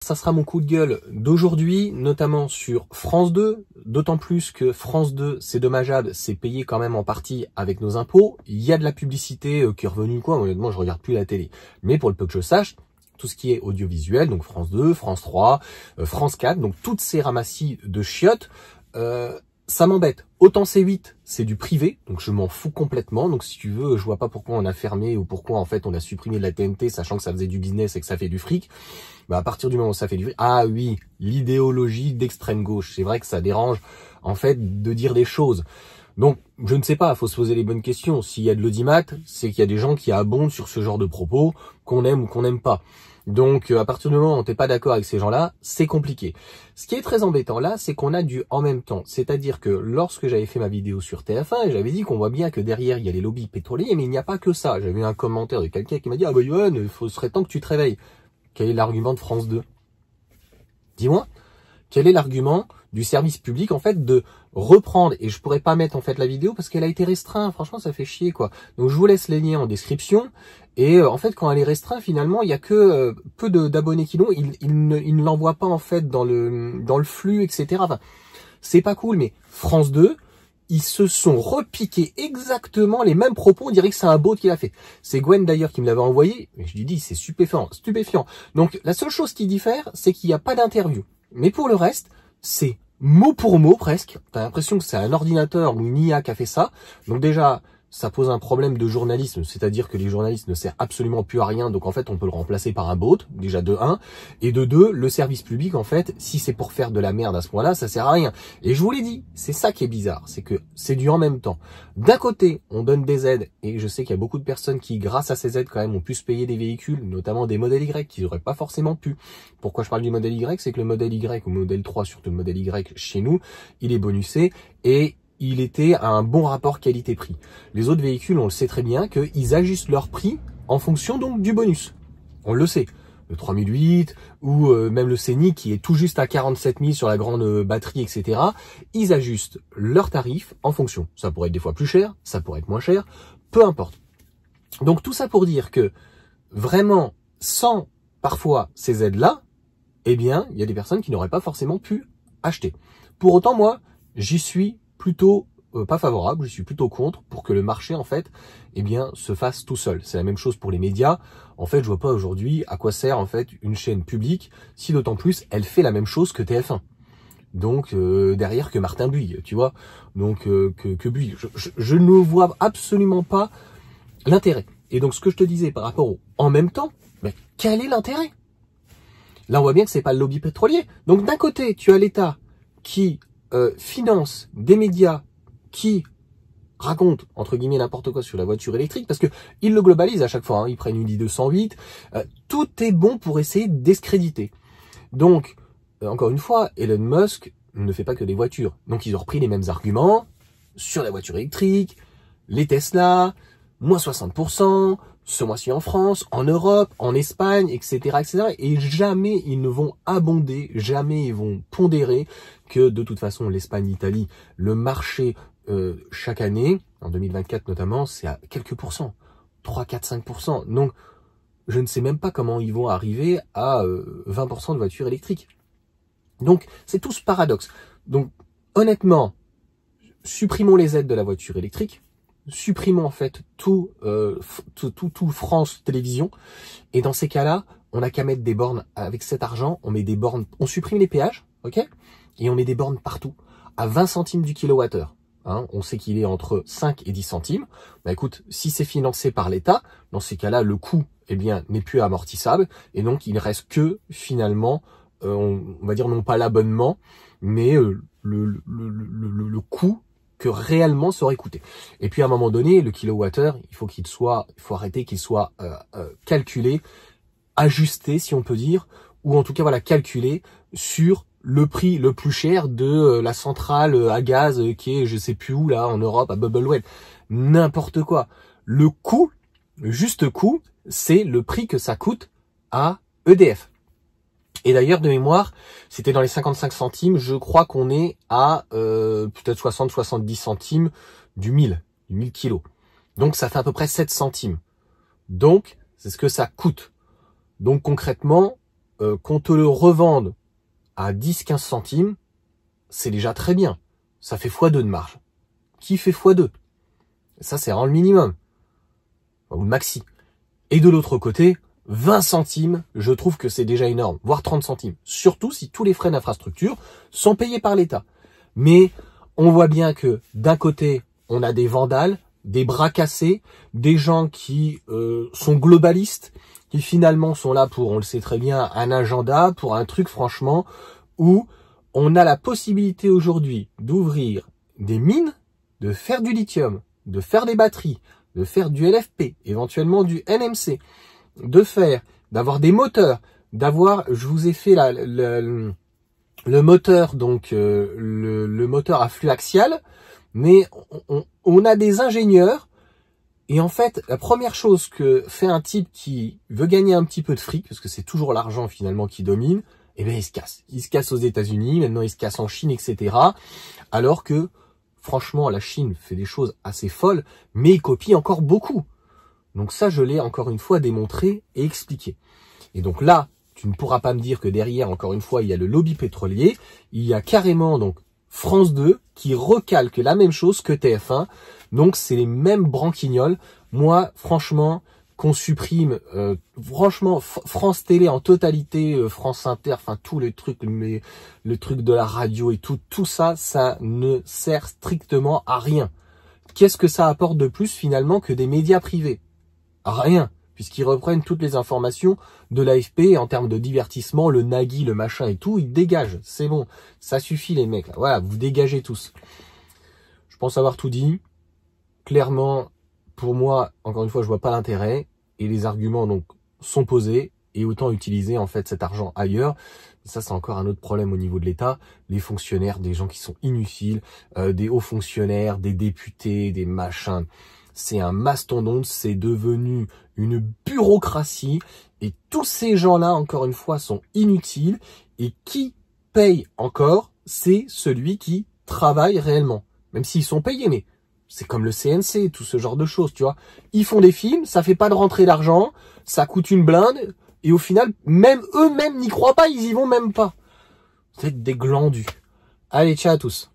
Ça sera mon coup de gueule d'aujourd'hui, notamment sur France 2, d'autant plus que France 2, c'est dommageable, c'est payé quand même en partie avec nos impôts. Il y a de la publicité qui est revenue, quoi. Honnêtement, je regarde plus la télé. Mais pour le peu que je sache, tout ce qui est audiovisuel, donc France 2, France 3, France 4, donc toutes ces ramassis de chiottes, ça m'embête. Autant C8, c'est du privé, donc je m'en fous complètement. Donc si tu veux, je vois pas pourquoi on a fermé ou pourquoi en fait on a supprimé de la TNT, sachant que ça faisait du business et que ça fait du fric. Bah à partir du moment où ça fait du fric, ah oui, l'idéologie d'extrême gauche. C'est vrai que ça dérange en fait de dire des choses. Donc je ne sais pas, faut se poser les bonnes questions. S'il y a de l'audimat, c'est qu'il y a des gens qui abondent sur ce genre de propos, qu'on aime ou qu'on n'aime pas. Donc, à partir du moment où t'es pas d'accord avec ces gens-là, c'est compliqué. Ce qui est très embêtant là, c'est qu'on a du en même temps. C'est-à-dire que lorsque j'avais fait ma vidéo sur TF1, j'avais dit qu'on voit bien que derrière, il y a les lobbies pétroliers, mais il n'y a pas que ça. J'avais eu un commentaire de quelqu'un qui m'a dit « Ah bah Yoann, il serait temps que tu te réveilles. » Quel est l'argument de France 2? Dis-moi. Quel est l'argument du service public, en fait, de reprendre, et je pourrais pas mettre, en fait, la vidéo parce qu'elle a été restreinte. Franchement, ça fait chier, quoi. Donc, je vous laisse les liens en description. Et, en fait, quand elle est restreinte, finalement, il y a que peu d'abonnés qui l'ont. Ils ne l'envoient pas, en fait, dans le flux, etc. Enfin, c'est pas cool, mais France 2, ils se sont repiqués exactement les mêmes propos. On dirait que c'est un bot qui l'a fait. C'est Gwen d'ailleurs qui me l'avait envoyé. Et je lui dis, c'est stupéfiant. Donc, la seule chose qui diffère, c'est qu'il n'y a pas d'interview. Mais pour le reste, c'est mot pour mot presque. T'as l'impression que c'est un ordinateur ou une IA qui a fait ça. Donc déjà, ça pose un problème de journalisme, c'est-à-dire que les journalistes ne servent absolument plus à rien. Donc en fait, on peut le remplacer par un bot, déjà de 1. Et de 2, le service public, en fait, si c'est pour faire de la merde à ce point-là, ça sert à rien. Et je vous l'ai dit, c'est ça qui est bizarre, c'est que c'est du en même temps. D'un côté, on donne des aides, et je sais qu'il y a beaucoup de personnes qui, grâce à ces aides, quand même, ont pu se payer des véhicules, notamment des modèles Y, qui n'auraient pas forcément pu. Pourquoi je parle du modèle Y? C'est que le modèle Y, ou modèle 3, surtout le modèle Y chez nous, il est bonusé, et il était à un bon rapport qualité-prix. Les autres véhicules, on le sait très bien, qu'ils ajustent leur prix en fonction donc du bonus. On le sait. Le 3008 ou même le Scénic qui est tout juste à 47 000 sur la grande batterie, etc. Ils ajustent leurs tarifs en fonction. Ça pourrait être des fois plus cher, ça pourrait être moins cher, peu importe. Donc tout ça pour dire que vraiment, sans parfois ces aides-là, eh bien, il y a des personnes qui n'auraient pas forcément pu acheter. Pour autant, moi, j'y suis plutôt pas favorable, je suis plutôt contre pour que le marché en fait eh bien se fasse tout seul. C'est la même chose pour les médias. En fait, je vois pas aujourd'hui à quoi sert en fait une chaîne publique si d'autant plus elle fait la même chose que TF1. Donc derrière que Martin Bouygues, tu vois. Donc que Bouygues, je ne vois absolument pas l'intérêt. Et donc ce que je te disais par rapport au en même temps, mais quel est l'intérêt? Là, on voit bien que c'est pas le lobby pétrolier. Donc d'un côté, tu as l'État qui finance des médias qui racontent, entre guillemets, n'importe quoi sur la voiture électrique, parce que ils le globalisent à chaque fois, hein, ils prennent une i208, tout est bon pour essayer de discréditer. Donc, encore une fois, Elon Musk ne fait pas que des voitures. Donc, ils ont repris les mêmes arguments sur la voiture électrique, les Tesla, moins 60%, ce mois-ci en France, en Europe, en Espagne, etc., etc. Et jamais ils ne vont abonder, jamais ils vont pondérer que de toute façon l'Espagne, l'Italie, le marché chaque année, en 2024 notamment, c'est à quelques pourcents, 3, 4, 5%. Donc je ne sais même pas comment ils vont arriver à 20% de voitures électriques. Donc c'est tout ce paradoxe. Donc honnêtement, supprimons les aides de la voiture électrique. Supprimons en fait tout France Télévisions, et dans ces cas-là, on n'a qu'à mettre des bornes avec cet argent, on met des bornes, on supprime les péages, ok, et on met des bornes partout, à 20 centimes du kilowattheure. Hein, on sait qu'il est entre 5 et 10 centimes. Bah écoute, si c'est financé par l'État, dans ces cas-là, le coût eh bien n'est plus amortissable, et donc il reste que finalement, on va dire non pas l'abonnement, mais le coût que réellement ça aurait coûté. Et puis à un moment donné, le kilowattheure, il faut arrêter qu'il soit calculé, ajusté si on peut dire, ou en tout cas voilà calculé sur le prix le plus cher de la centrale à gaz qui est je sais plus où là en Europe à Bubblewell. N'importe quoi. Le coût, le juste coût, c'est le prix que ça coûte à EDF. Et d'ailleurs, de mémoire, c'était dans les 55 centimes. Je crois qu'on est à peut-être 60-70 centimes du 1000 kilos. Donc, ça fait à peu près 7 centimes. Donc, c'est ce que ça coûte. Donc, concrètement, qu'on te le revende à 10-15 centimes, c'est déjà très bien. Ça fait x2 de marge. Qui fait x2? Ça, c'est vraiment le minimum. Ou le maxi. Et de l'autre côté, 20 centimes, je trouve que c'est déjà énorme, voire 30 centimes. Surtout si tous les frais d'infrastructure sont payés par l'État. Mais on voit bien que d'un côté, on a des vandales, des bras cassés, des gens qui sont globalistes, qui finalement sont là pour, on le sait très bien, un agenda, pour un truc franchement, où on a la possibilité aujourd'hui d'ouvrir des mines, de faire du lithium, de faire des batteries, de faire du LFP, éventuellement du NMC, d'avoir des moteurs, je vous ai fait le moteur, donc le moteur à flux axial, mais on a des ingénieurs, et en fait, la première chose que fait un type qui veut gagner un petit peu de fric, parce que c'est toujours l'argent finalement qui domine, eh bien il se casse. Il se casse aux États-Unis, maintenant il se casse en Chine, etc. Alors que, franchement, la Chine fait des choses assez folles, mais il copie encore beaucoup. Donc ça, je l'ai encore une fois démontré et expliqué. Et donc là, tu ne pourras pas me dire que derrière, encore une fois, il y a le lobby pétrolier. Il y a carrément donc France 2 qui recalque la même chose que TF1. Donc c'est les mêmes branquignoles. Moi, franchement, qu'on supprime, franchement, France Télé en totalité, France Inter, enfin tous les trucs, mais le truc de la radio et tout ça, ça ne sert strictement à rien. Qu'est-ce que ça apporte de plus finalement que des médias privés? Rien, puisqu'ils reprennent toutes les informations de l'AFP en termes de divertissement, le Nagui, le machin et tout, ils dégagent. C'est bon, ça suffit les mecs. Là. Voilà, vous dégagez tous. Je pense avoir tout dit. Clairement, pour moi, encore une fois, je vois pas l'intérêt. Et les arguments donc sont posés. Et autant utiliser en fait cet argent ailleurs. Ça, c'est encore un autre problème au niveau de l'État. Les fonctionnaires, des gens qui sont inutiles, des hauts fonctionnaires, des députés, des machins. C'est un mastodonte, c'est devenu une bureaucratie. Et tous ces gens-là, encore une fois, sont inutiles. Et qui paye encore, c'est celui qui travaille réellement. Même s'ils sont payés, mais c'est comme le CNC, tout ce genre de choses, tu vois. Ils font des films, ça fait pas de rentrée d'argent, ça coûte une blinde. Et au final, même eux-mêmes n'y croient pas, ils y vont même pas. Vous êtes des glandus. Allez, ciao à tous.